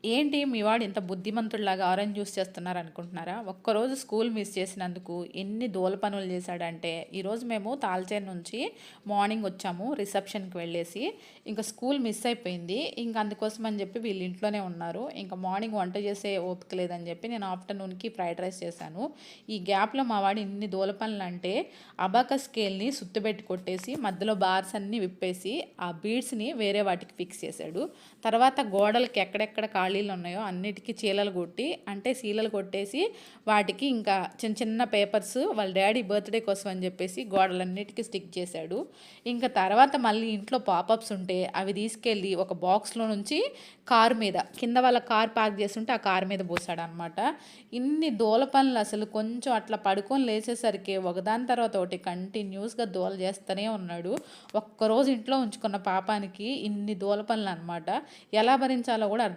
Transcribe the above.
ఏంటి మీ వాడు ఇంత బుద్ధిమంతుడిలాగా ఆరెంజ్ జ్యూస్ చేస్తున్నారనుకుంటున్నారా? ఒక్కరోజు స్కూల్ మిస్ చేసినందుకు ఎన్ని దూల పనులు చేశాడంటే, ఈరోజు మేము తాల్చేరు నుంచి మార్నింగ్ వచ్చాము రిసెప్షన్‌కి వెళ్ళేసి. ఇంక స్కూల్ మిస్ అయిపోయింది. ఇంక అందుకోసం అని చెప్పి వీళ్ళు ఇంట్లోనే ఉన్నారు. ఇంక మార్నింగ్ వంట చేసే ఓపిక లేదని చెప్పి నేను ఆఫ్టర్‌నూన్‌కి ఫ్రైడ్ రైస్ చేశాను. ఈ గ్యాప్‌లో మా వాడు ఇన్ని దూల పనులంటే అబాకస్ స్కేల్‌ని సుత్తబెట్టి కొట్టేసి మధ్యలో బార్స్ అన్నీ విప్పేసి ఆ బీడ్స్‌ని వేరే వాటికి ఫిక్స్ చేశాడు. తర్వాత గోడలకి ఎక్కడెక్కడ ఖాళీలు ఉన్నాయో అన్నిటికీ చీలలు కొట్టి అంటే సీలలు కొట్టేసి వాటికి ఇంకా చిన్న చిన్న పేపర్స్ వాళ్ళ డాడీ బర్త్డే కోసం అని చెప్పేసి గోడలన్నిటికీ స్టిక్ చేశాడు. ఇంకా తర్వాత మళ్ళీ ఇంట్లో పాపప్స్ ఉంటే అవి తీసుకెళ్ళి ఒక బాక్స్లో నుంచి కారు మీద కింద వాళ్ళ కార్ పార్క్ చేస్తుంటే ఆ కారు మీద పోసాడు అనమాట. ఇన్ని దూల పనులు అసలు కొంచెం అట్లా పడుకొని లేచేసరికి ఒకదాని తర్వాత ఒకటి కంటిన్యూస్గా దూల చేస్తూనే ఉన్నాడు. ఒక్కరోజు ఇంట్లో ఉంచుకున్న పాపానికి ఇన్ని దూల పనులు అనమాట. ఎలా భరించాలో కూడా అర్థం